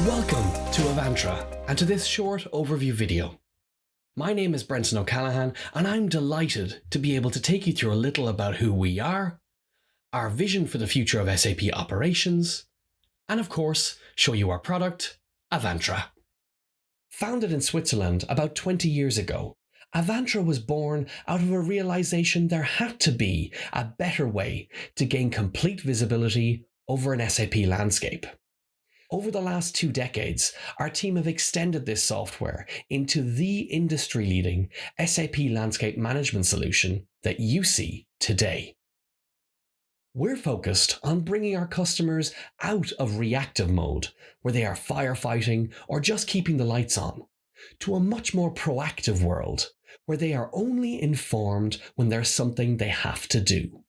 Welcome to Avantra and to this short overview video. My name is Brenton O'Callaghan and I'm delighted to be able to take you through a little about who we are, our vision for the future of SAP operations, and of course, show you our product, Avantra. Founded in Switzerland about 20 years ago, Avantra was born out of a realization there had to be a better way to gain complete visibility over an SAP landscape. Over the last 2 decades, our team have extended this software into the industry-leading SAP landscape management solution that you see today. We're focused on bringing our customers out of reactive mode, where they are firefighting or just keeping the lights on, to a much more proactive world, where they are only informed when there's something they have to do.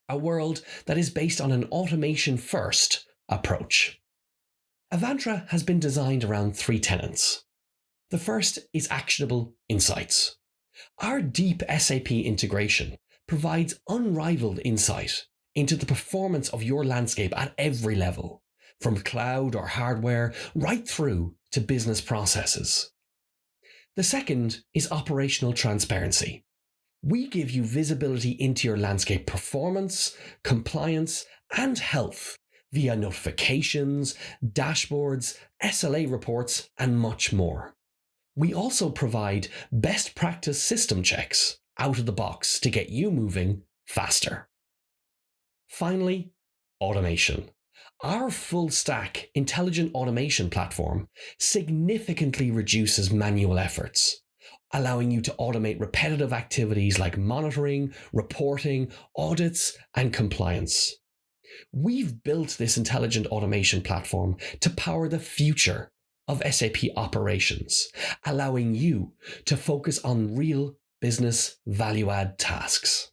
A world that is based on an automation-first approach. Avantra has been designed around 3 tenets. The first is actionable insights. Our deep SAP integration provides unrivaled insight into the performance of your landscape at every level, from cloud or hardware right through to business processes. The second is operational transparency. We give you visibility into your landscape performance, compliance, and health via notifications, dashboards, SLA reports, and much more. We also provide best practice system checks out of the box to get you moving faster. Finally, automation. Our full stack intelligent automation platform significantly reduces manual efforts, allowing you to automate repetitive activities like monitoring, reporting, audits, and compliance. We've built this intelligent automation platform to power the future of SAP operations, allowing you to focus on real business value-add tasks.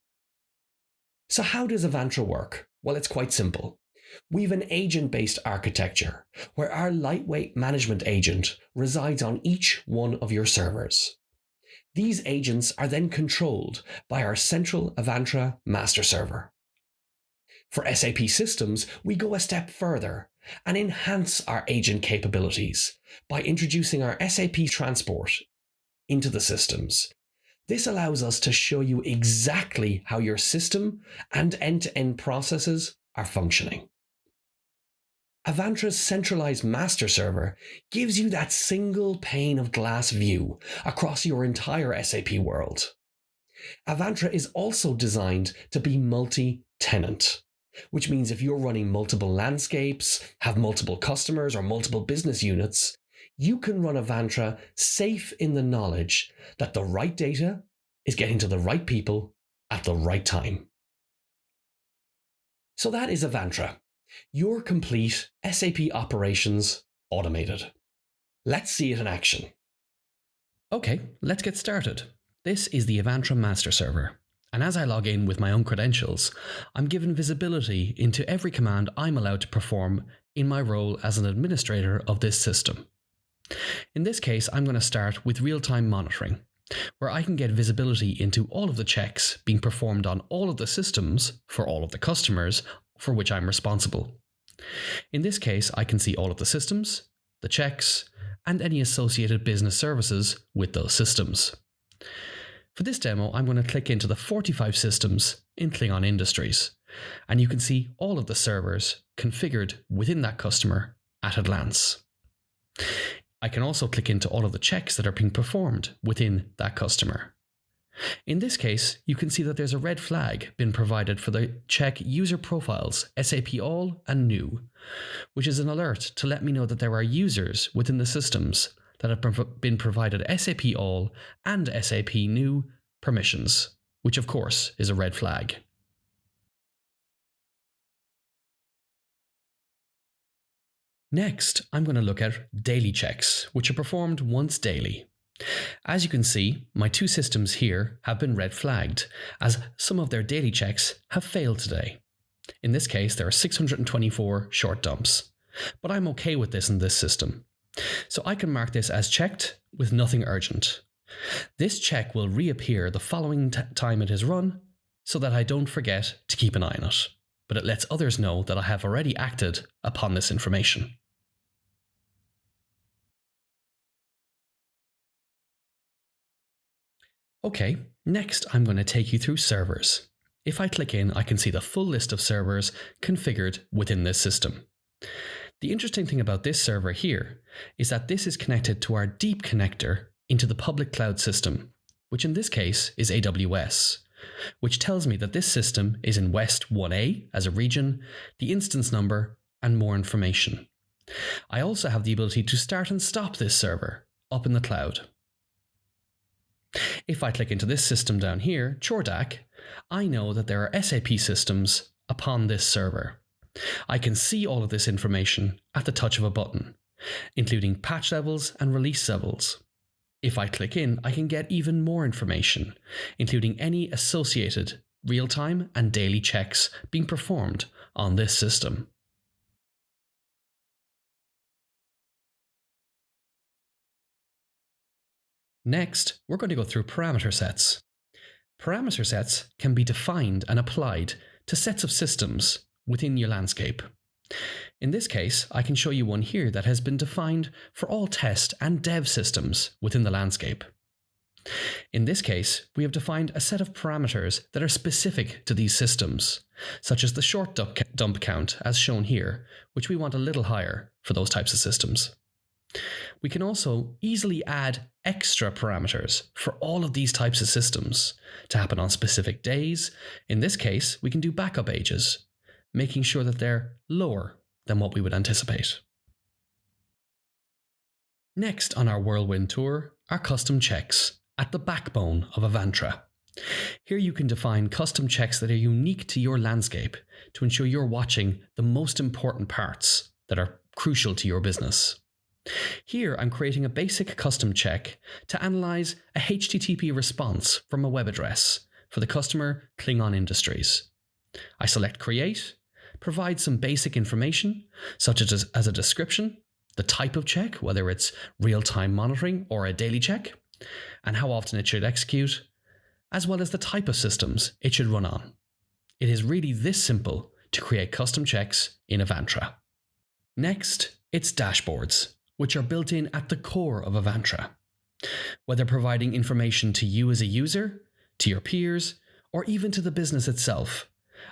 So how does Avantra work? Well, it's quite simple. We've an agent-based architecture where our lightweight management agent resides on each one of your servers. These agents are then controlled by our central Avantra master server. For SAP systems, we go a step further and enhance our agent capabilities by introducing our SAP transport into the systems. This allows us to show you exactly how your system and end-to-end processes are functioning. Avantra's centralized master server gives you that single pane of glass view across your entire SAP world. Avantra is also designed to be multi-tenant, which means if you're running multiple landscapes, have multiple customers or multiple business units, you can run Avantra safe in the knowledge that the right data is getting to the right people at the right time. So that is Avantra, your complete SAP operations automated. Let's see it in action. Okay, let's get started. This is the Avantra master server. And as I log in with my own credentials, I'm given visibility into every command I'm allowed to perform in my role as an administrator of this system. In this case, I'm going to start with real-time monitoring, where I can get visibility into all of the checks being performed on all of the systems for all of the customers for which I'm responsible. In this case, I can see all of the systems, the checks, and any associated business services with those systems. For this demo, I'm going to click into the 45 systems in Klingon Industries, and you can see all of the servers configured within that customer at a glance. I can also click into all of the checks that are being performed within that customer. In this case, you can see that there's a red flag been provided for the check user profiles SAP All and New, which is an alert to let me know that there are users within the systems that have been provided SAP All and SAP New permissions, which of course is a red flag. Next, I'm going to look at daily checks, which are performed once daily. As you can see, my 2 systems here have been red flagged, as some of their daily checks have failed today. In this case, there are 624 short dumps, but I'm okay with this in this system. So I can mark this as checked with nothing urgent. This check will reappear the following time it is run, so that I don't forget to keep an eye on it, but it lets others know that I have already acted upon this information. Okay, next I'm going to take you through servers. If I click in, I can see the full list of servers configured within this system. The interesting thing about this server here is that this is connected to our deep connector into the public cloud system, which in this case is AWS, which tells me that this system is in West 1A as a region, the instance number, and more information. I also have the ability to start and stop this server up in the cloud. If I click into this system down here, ChoreDAC, I know that there are SAP systems upon this server. I can see all of this information at the touch of a button, including patch levels and release levels. If I click in, I can get even more information, including any associated real-time and daily checks being performed on this system. Next, we're going to go through parameter sets. Parameter sets can be defined and applied to sets of systems within your landscape. In this case, I can show you one here that has been defined for all test and dev systems within the landscape. In this case, we have defined a set of parameters that are specific to these systems, such as the short dump count as shown here, which we want a little higher for those types of systems. We can also easily add extra parameters for all of these types of systems to happen on specific days. In this case, we can do backup ages, making sure that they're lower than what we would anticipate. Next on our whirlwind tour are custom checks at the backbone of Avantra. Here you can define custom checks that are unique to your landscape to ensure you're watching the most important parts that are crucial to your business. Here I'm creating a basic custom check to analyze a HTTP response from a web address for the customer Klingon Industries. I select Create, provide some basic information such as a description, the type of check, whether it's real-time monitoring or a daily check, and how often it should execute, as well as the type of systems it should run on. It is really this simple to create custom checks in Avantra. Next, it's dashboards, which are built in at the core of Avantra. Whether providing information to you as a user, to your peers, or even to the business itself,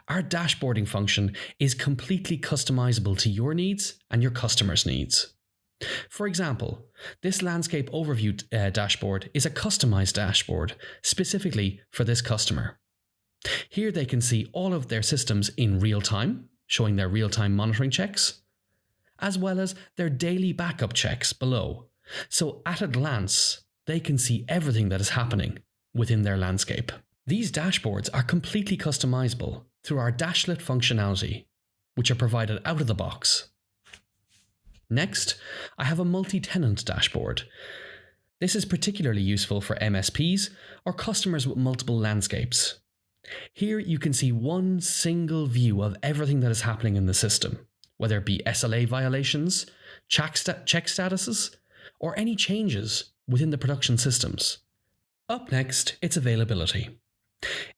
our dashboarding function is completely customizable to your needs and your customers' needs. For example, this landscape overview dashboard is a customized dashboard specifically for this customer. Here they can see all of their systems in real time, showing their real-time monitoring checks, as well as their daily backup checks below. So at a glance, they can see everything that is happening within their landscape. These dashboards are completely customizable through our dashlet functionality, which are provided out of the box. Next, I have a multi-tenant dashboard. This is particularly useful for MSPs or customers with multiple landscapes. Here you can see one single view of everything that is happening in the system, whether it be SLA violations, check statuses, or any changes within the production systems. Up next, it's availability.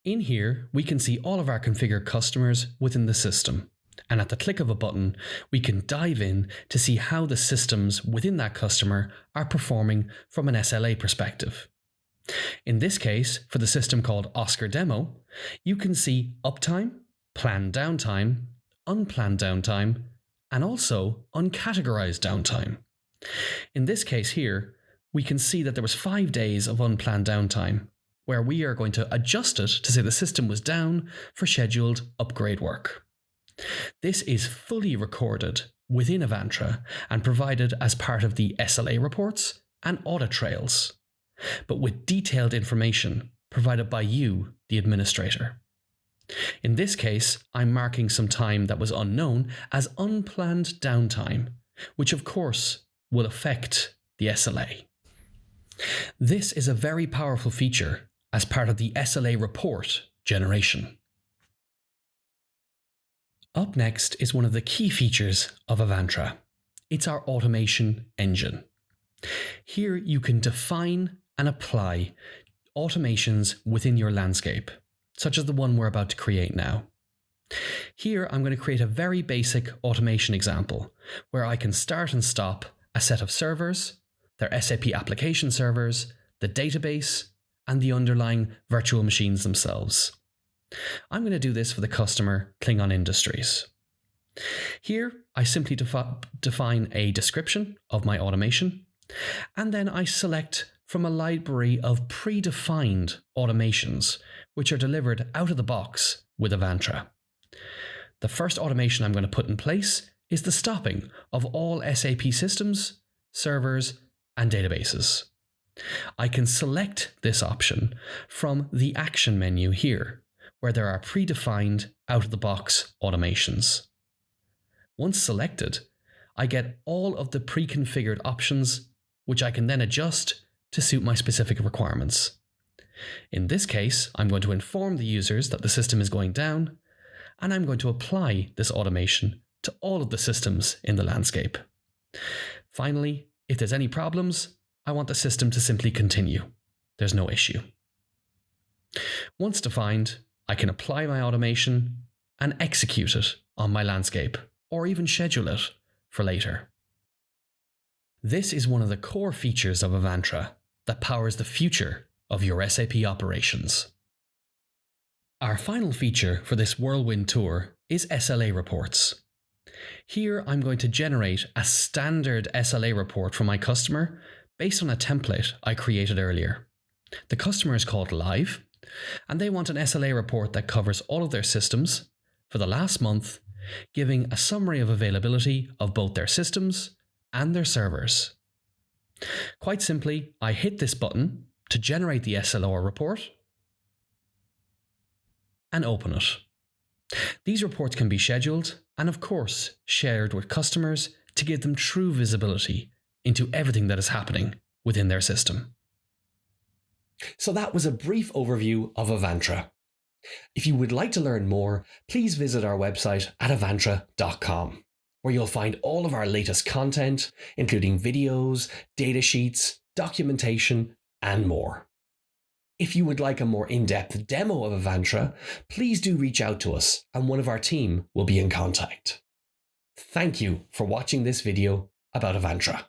In here, we can see all of our configured customers within the system, and at the click of a button, we can dive in to see how the systems within that customer are performing from an SLA perspective. In this case, for the system called Oscar Demo, you can see uptime, planned downtime, unplanned downtime, and also uncategorized downtime. In this case here, we can see that there was 5 days of unplanned downtime, where we are going to adjust it to say the system was down for scheduled upgrade work. This is fully recorded within Avantra and provided as part of the SLA reports and audit trails, but with detailed information provided by you, the administrator. In this case, I'm marking some time that was unknown as unplanned downtime, which of course will affect the SLA. This is a very powerful feature as part of the SLA report generation. Up next is one of the key features of Avantra. It's our automation engine. Here you can define and apply automations within your landscape, such as the one we're about to create now. Here I'm going to create a very basic automation example where I can start and stop a set of servers, their SAP application servers, the database, and the underlying virtual machines themselves. I'm going to do this for the customer Klingon Industries. Here, I simply define a description of my automation, and then I select from a library of predefined automations, which are delivered out of the box with Avantra. The first automation I'm going to put in place is the stopping of all SAP systems, servers, and databases. I can select this option from the action menu here, where there are predefined out-of-the-box automations. Once selected, I get all of the pre-configured options, which I can then adjust to suit my specific requirements. In this case, I'm going to inform the users that the system is going down, and I'm going to apply this automation to all of the systems in the landscape. Finally, if there's any problems, I want the system to simply continue. There's no issue. Once defined, I can apply my automation and execute it on my landscape, or even schedule it for later. This is one of the core features of Avantra that powers the future of your SAP operations. Our final feature for this whirlwind tour is SLA reports. Here I'm going to generate a standard SLA report for my customer based on a template I created earlier. The customer is called Live, and they want an SLA report that covers all of their systems for the last month, giving a summary of availability of both their systems and their servers. Quite simply, I hit this button to generate the SLA report and open it. These reports can be scheduled and, of course, shared with customers to give them true visibility into everything that is happening within their system. So that was a brief overview of Avantra. If you would like to learn more, please visit our website at avantra.com, where you'll find all of our latest content, including videos, datasheets, documentation, and more. If you would like a more in-depth demo of Avantra, please do reach out to us and one of our team will be in contact. Thank you for watching this video about Avantra.